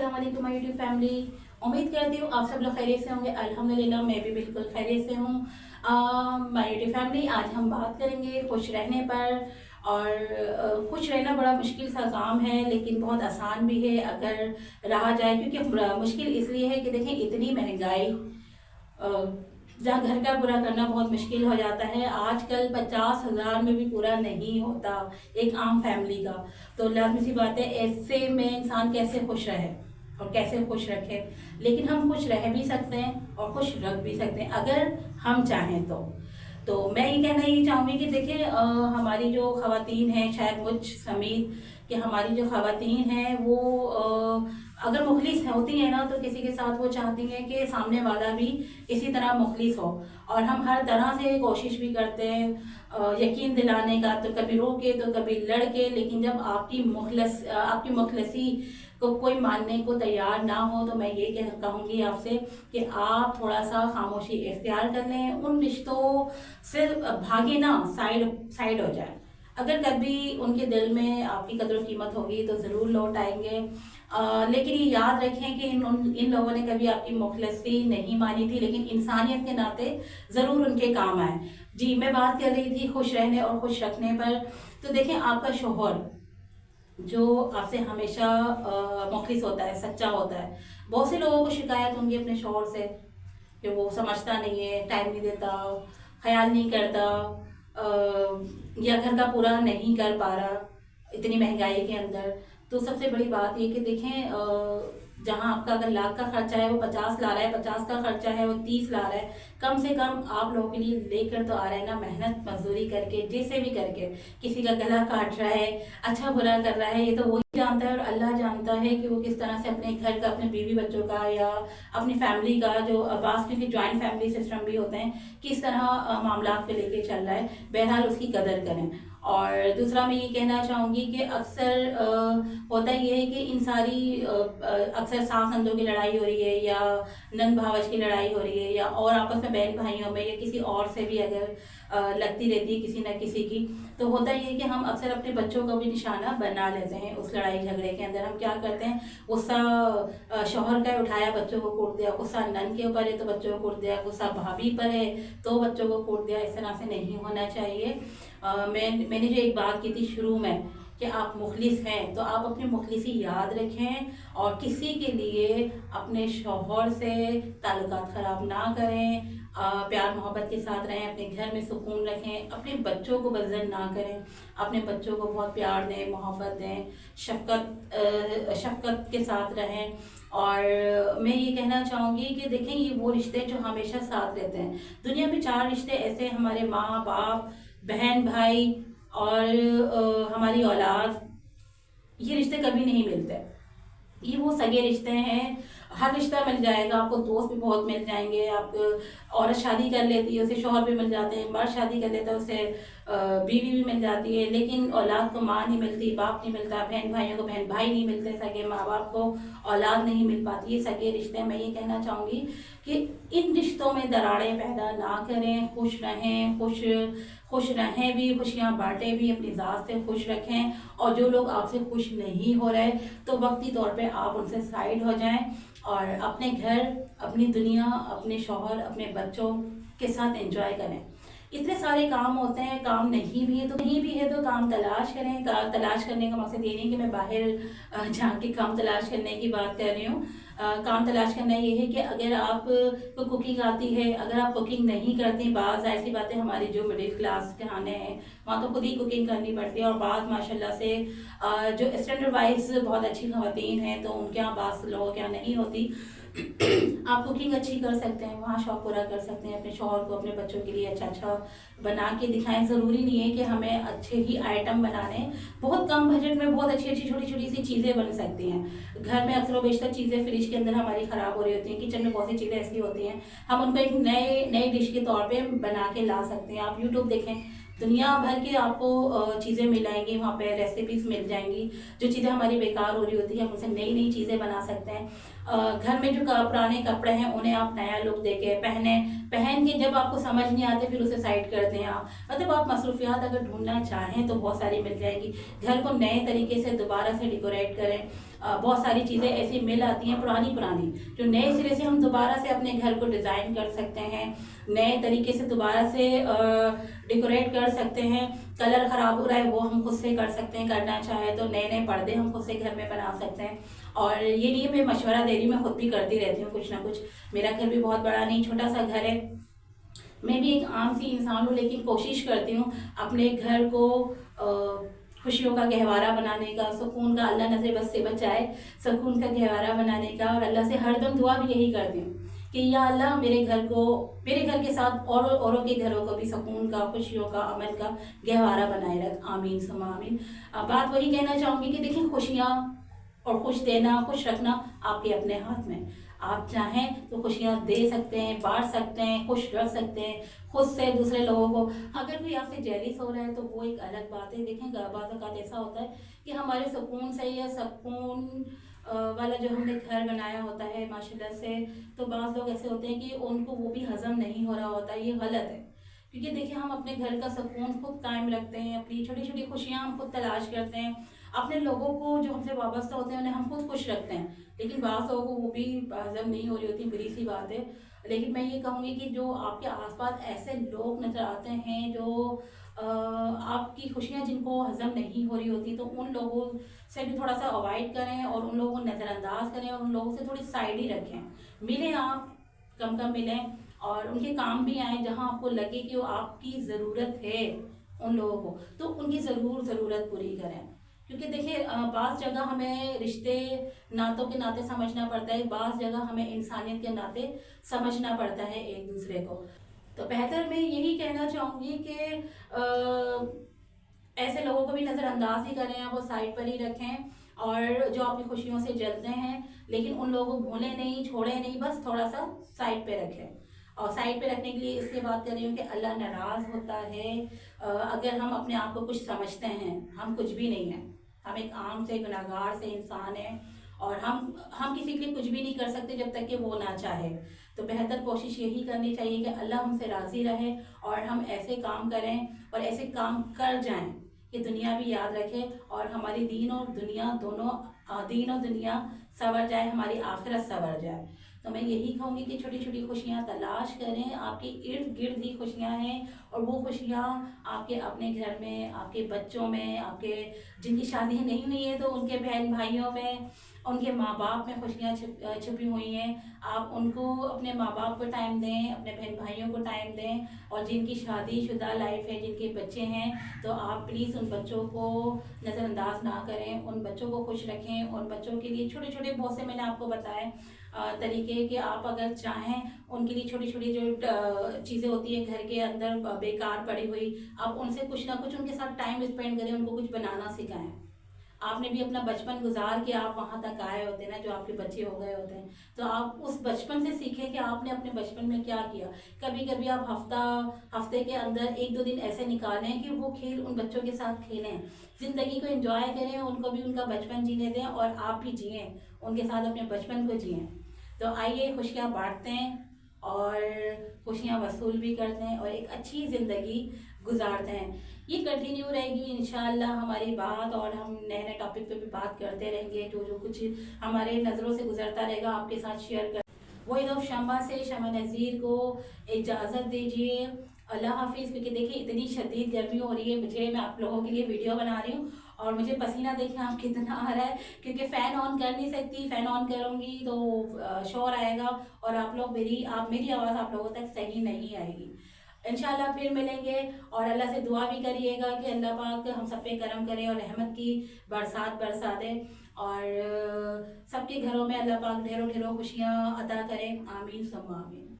अस्सलाम वालेकुम my YouTube family. उम्मीद करती हूँ आप सब लोग खैरियत से होंगे। अल्हम्दुलिल्लाह मैं भी बिल्कुल खैरियत से हूँ। माय यूट्यूब फैमिली, आज हम बात करेंगे खुश रहने पर। और खुश रहना बड़ा मुश्किल सा काम है, लेकिन बहुत आसान भी है अगर रहा जाए। क्योंकि मुश्किल इसलिए है कि देखें, इतनी महंगाई, जहाँ घर का पूरा करना बहुत मुश्किल हो जाता है। आजकल 50,000 में भी पूरा नहीं होता एक आम फैमिली का। तो लाजमी सी बात है, ऐसे में इंसान कैसे खुश रहे और कैसे खुश रखे। लेकिन हम खुश रह भी सकते हैं और खुश रख भी सकते हैं अगर हम चाहें तो मैं ये कहना ही चाहूँगी कि देखिए, हमारी जो ख़वातीन हैं, शायद मुझ समेत, कि हमारी जो ख़वातीन हैं वो अगर मुखलिस होती हैं ना, तो किसी के साथ वो चाहती हैं कि सामने वाला भी इसी तरह मुखलिस हो। और हम हर तरह से कोशिश भी करते हैं यकीन दिलाने का, तो कभी रो के तो कभी लड़ के। लेकिन जब आपकी मुखलसी को कोई मानने को तैयार ना हो, तो मैं ये कहूँगी आपसे कि आप थोड़ा सा खामोशी इख्तियार कर लें। उन रिश्तों से भागे ना, साइड हो जाए। अगर कभी उनके दिल में आपकी कदर कीमत होगी तो ज़रूर लौट आएंगे। लेकिन ये याद रखें कि इन लोगों ने कभी आपकी मुखलसी नहीं मानी थी, लेकिन इंसानियत के नाते ज़रूर उनके काम आए। जी, मैं बात कर रही थी खुश रहने और खुश रखने पर। तो देखें, आपका शोहर जो आपसे हमेशा मुखलिस होता है, सच्चा होता है। बहुत से लोगों को शिकायत होंगी अपने शोहर से कि वो समझता नहीं है, टाइम नहीं देता, ख्याल नहीं करता, या घर का पूरा नहीं कर पा रहा इतनी महंगाई के अंदर। तो सबसे बड़ी बात ये कि देखें, जहाँ आपका अगर लाख का खर्चा है वो 50 ला रहा है, 50 का खर्चा है वो 30 ला रहा है, कम से कम आप लोगों के लिए लेकर तो आ रहे हैं ना, मेहनत मजदूरी करके, जैसे भी करके। किसी का गला काट रहा है, अच्छा बुरा कर रहा है, ये तो वही जानता है और अल्लाह जानता है कि वो किस तरह से अपने घर का, अपने बीवी बच्चों का या अपनी फैमिली का, जो अब्बास, क्योंकि ज्वाइंट फैमिली सिस्टम भी होते हैं, किस तरह मामलात पे लेके चल रहा है। बहरहाल उसकी कदर करें। और दूसरा मैं ये कहना चाहूँगी कि अक्सर होता ये है कि इन सारी अक्सर सास नंदों की लड़ाई हो रही है, या नंद भावज की लड़ाई हो रही है, या और आपस में बहन भाइयों में, या किसी और से भी अगर लगती रहती है किसी न किसी की, तो होता ये है कि हम अक्सर अपने बच्चों को भी निशाना बना लेते हैं। उस लड़ाई झगड़े के अंदर हम क्या करते हैं, गुस्सा शौहर का उठाया, बच्चों को कूट दिया, गुस्सा नंद के ऊपर है तो बच्चों को कूट दिया, गुस्सा भाभी पर है तो बच्चों को कूट दिया। इस तरह से नहीं होना चाहिए। मैंने जो एक बात की थी शुरू में कि आप मुखलिस हैं, तो आप अपनी मुखलिसी याद रखें और किसी के लिए अपने शौहर से ताल्लुकात ख़राब ना करें। प्यार मोहब्बत के साथ रहें, अपने घर में सुकून रखें, अपने बच्चों को बज़र ना करें, अपने बच्चों को बहुत प्यार दें, मोहब्बत दें, शफ़क़त के साथ रहें। और मैं ये कहना चाहूँगी कि देखें, ये वो रिश्ते जो हमेशा साथ रहते हैं। दुनिया में 4 रिश्ते ऐसे, हमारे माँ बाप, बहन भाई और हमारी औलाद, ये रिश्ते कभी नहीं मिलते। ये वो सगे रिश्ते हैं। हर रिश्ता मिल जाएगा आपको, दोस्त भी बहुत मिल जाएंगे। आप औरत शादी कर लेती है, उसे शौहर भी मिल जाते हैं, मर्द शादी कर लेता है, उसे बीवी भी मिल जाती है। लेकिन औलाद को माँ नहीं मिलती, बाप नहीं मिलता, बहन भाइयों को बहन भाई नहीं मिलते, सगे माँ बाप को औलाद नहीं मिल पाती। ये सगे रिश्ते। मैं ये कहना चाहूँगी कि इन रिश्तों में दरारें पैदा ना करें। खुश रहें, खुश रहें भी, खुशियाँ बांटें भी, अपनी ज़ात से खुश रखें। और जो लोग आपसे खुश नहीं हो रहे, तो वक्ती तौर पे आप उनसे साइड हो जाएं और अपने घर, अपनी दुनिया, अपने शौहर, अपने बच्चों के साथ एंजॉय करें। इतने सारे काम होते हैं, काम नहीं भी है तो काम तलाश करें। तलाश करने का मकसद ये नहीं कि मैं बाहर जाके काम तलाश करने की बात कर रही हूँ। काम तलाश करना ये है कि अगर आपको कुकिंग आती है, अगर आप कुकिंग नहीं करती, ज़ाहिर सी बात है, हमारे जो मिडिल क्लास घराने हैं वहाँ तो खुद ही कुकिंग करनी पड़ती है। और बाज़ माशाल्लाह से जो स्टैंडर्ड वाइज बहुत अच्छी ख़वातीन हैं, तो उनके यहाँ बाज़ लोगों के यहाँ नहीं होती। आप कुकिंग अच्छी कर सकते हैं, वहाँ शौक पूरा कर सकते हैं। अपने शौहर को, अपने बच्चों के लिए अच्छा बना के दिखाएं। ज़रूरी नहीं है कि हमें अच्छे ही आइटम बनाने। बहुत कम बजट में बहुत अच्छी छोटी छोटी सी चीज़ें बन सकती हैं। घर में अक्सर बेशतर चीज़ें फ्रिज के अंदर हमारी ख़राब हो रही होती हैं, किचन में बहुत सी चीज़ें ऐसी होती हैं, हम उनको एक नए डिश के तौर पर बना के ला सकते हैं। आप यूट्यूब देखें, दुनिया भर के आपको चीज़ें मिल जाएंगी, वहाँ पे रेसिपीज़ मिल जाएंगी। जो चीज़ें हमारी बेकार हो रही होती है, हम उनसे नई चीज़ें बना सकते हैं। घर में जो पुराने कपड़े हैं उन्हें आप नया लुक देके पहन के जब आपको समझ नहीं आते फिर उसे साइड कर दें आप। मतलब आप मसरूफियात अगर ढूंढना चाहें तो बहुत सारी मिल जाएगी। घर को नए तरीके से दोबारा से डेकोरेट करें। बहुत सारी चीज़ें ऐसी मिल आती हैं पुरानी पुरानी, जो नए सिरे से हम दोबारा से अपने घर को डिज़ाइन कर सकते हैं, नए तरीके से दोबारा से डेकोरेट कर सकते हैं। कलर ख़राब हो रहा है वो हम खुद से कर सकते हैं, करना चाहे तो नए नए पर्दे हम खुद से घर में बना सकते हैं। और ये नहीं मैं मशवरा दे रही हूँ, मैं खुद भी करती रहती हूँ कुछ ना कुछ। मेरा घर भी बहुत बड़ा नहीं, छोटा सा घर है, मैं भी एक आम सी इंसान हूँ, लेकिन कोशिश करती हूँ अपने घर को खुशियों का गहवारा बनाने का, सुकून का, अल्लाह न से बस से बचाए, सुकून का गहवारा बनाने का। और अल्लाह से हरदम दुआ भी यही करती हूँ कि या अल्लाह मेरे घर को, मेरे घर के साथ औरों के घरों को भी सुकून का, खुशियों का, अमन का गहवारा बनाए रख। आमीन सुम्मा आमीन। बात वही कहना चाहूँगी कि देखिए, खुशियाँ और खुश देना, खुश रखना आपके अपने हाथ में। आप चाहें तो खुशियाँ दे सकते हैं, बांट सकते हैं, खुश रख सकते हैं खुद से दूसरे लोगों को। अगर कोई आपसे जेलिस हो रहा है तो वो एक अलग बात है। देखें, बाज़ औक़ात ऐसा होता है कि हमारे सुकून से या सुकून वाला जो हमने घर बनाया होता है माशाल्लाह से, तो बाज़ लोग ऐसे होते हैं कि उनको वो भी हज़म नहीं हो रहा होता। ये गलत है, क्योंकि देखिए, हम अपने घर का सुकून खुद कायम रखते हैं, अपनी छोटी छोटी खुशियाँ हम खुद तलाश करते हैं, अपने लोगों को जो हमसे वाबस्ता होते हैं उन्हें हम खुद खुश रखते हैं। लेकिन बाज़ लोगों को वो भी हज़म नहीं हो रही होती, बुरी सी बात है। लेकिन मैं ये कहूँगी कि जो आपके आसपास ऐसे लोग नज़र आते हैं जो आपकी खुशियाँ जिनको हज़म नहीं हो रही होती, तो उन लोगों से भी थोड़ा सा अवॉइड करें और उन लोगों को नज़रअंदाज करें और उन लोगों से थोड़ी साइड ही रखें। मिलें आप, कम कम मिलें, और उनके काम भी आएँ जहाँ आपको लगे कि वो आपकी ज़रूरत है उन लोगों को, तो उनकी ज़रूरत पूरी करें। क्योंकि देखिए, बाज़ जगह हमें रिश्ते नातों के नाते समझना पड़ता है, बाज़ जगह हमें इंसानियत के नाते समझना पड़ता है एक दूसरे को। तो बेहतर मैं यही कहना चाहूँगी कि ऐसे लोगों को भी नज़रअंदाज ही करें, आप वो साइड पर ही रखें। और जो आपकी खुशियों से जलते हैं, लेकिन उन लोगों को भूलें नहीं, छोड़ें नहीं, बस थोड़ा सा साइड पे रखें। और साइड पे रखने के लिए इसलिए बात कर रही हूँ कि अल्लाह नाराज़ होता है अगर हम अपने आप को कुछ समझते हैं। हम कुछ भी नहीं हैं, हम एक आम से गुनहगार से इंसान हैं, और हम किसी के लिए कुछ भी नहीं कर सकते जब तक कि वो ना चाहे। तो बेहतर कोशिश यही करनी चाहिए कि अल्लाह हमसे राज़ी रहे और हम ऐसे काम करें और ऐसे काम कर जाएं कि दुनिया भी याद रखे, और हमारी दीन और दुनिया दोनों, दीन और दुनिया संवर जाए, हमारी आखिरत संवर जाए। तो मैं यही कहूँगी कि छोटी छोटी खुशियाँ तलाश करें, आपके इर्द गिर्द ही खुशियाँ हैं, और वो खुशियाँ आपके अपने घर में, आपके बच्चों में, आपके जिनकी शादी नहीं हुई है तो उनके बहन भाइयों में, उनके माँ बाप में खुशियाँ छुपी हुई हैं। आप उनको, अपने माँ बाप को टाइम दें, अपने बहन भाइयों को टाइम दें, और जिनकी शादीशुदा लाइफ है, जिनके बच्चे हैं, तो आप प्लीज़ उन बच्चों को नज़रअंदाज ना करें, उन बच्चों को खुश रखें। उन बच्चों के लिए छोटे छोटे, बहुत से मैंने आपको बताए तरीके कि आप अगर चाहें उनके लिए छोटी छोटी जो चीज़ें होती हैं घर के अंदर बेकार पड़ी हुई, आप उनसे कुछ ना कुछ उनके साथ टाइम स्पेंड करें, उनको कुछ बनाना सिखाएं। आपने भी अपना बचपन गुजार के आप वहाँ तक आए होते हैं ना, जो आपके बच्चे हो गए होते हैं, तो आप उस बचपन से सीखें कि आपने अपने बचपन में क्या किया। कभी कभी आप हफ्ते के अंदर एक दो दिन ऐसे निकालें कि वो खेल उन बच्चों के साथ खेलें, ज़िंदगी को एंजॉय करें, उनको भी उनका बचपन जीने दें और आप भी जिएँ, उनके साथ अपने बचपन को जिएँ। तो आइए खुशियाँ बांटते हैं और खुशियाँ वसूल भी करते हैं और एक अच्छी ज़िंदगी गुजारते हैं। ये कंटिन्यू रहेगी इंशाअल्लाह हमारी बात, और हम नए नए टॉपिक पे भी बात करते रहेंगे। जो जो कुछ हमारे नज़रों से गुजरता रहेगा आपके साथ शेयर कर। वही तो शमा से, शमा नज़ीर को इजाज़त दीजिए। अल्लाह हाफिज़। क्योंकि देखिए, इतनी शदीद गर्मी हो रही है, मैं आप लोगों के लिए वीडियो बना रही हूँ और मुझे पसीना देखें आप कितना आ रहा है, क्योंकि फ़ैन ऑन कर नहीं सकती। फ़ैन ऑन करूँगी तो शोर आएगा और मेरी आवाज़ आप लोगों तक सही नहीं आएगी। इंशाल्लाह फिर मिलेंगे, और अल्लाह से दुआ भी करिएगा कि अल्लाह पाक हम सब पे करम करे और रहमत की बरसात बरसा दे, और सबके घरों में अल्लाह पाक ढेरों ढेरों खुशियाँ अता करे। आमीन सुम्मा आमीन।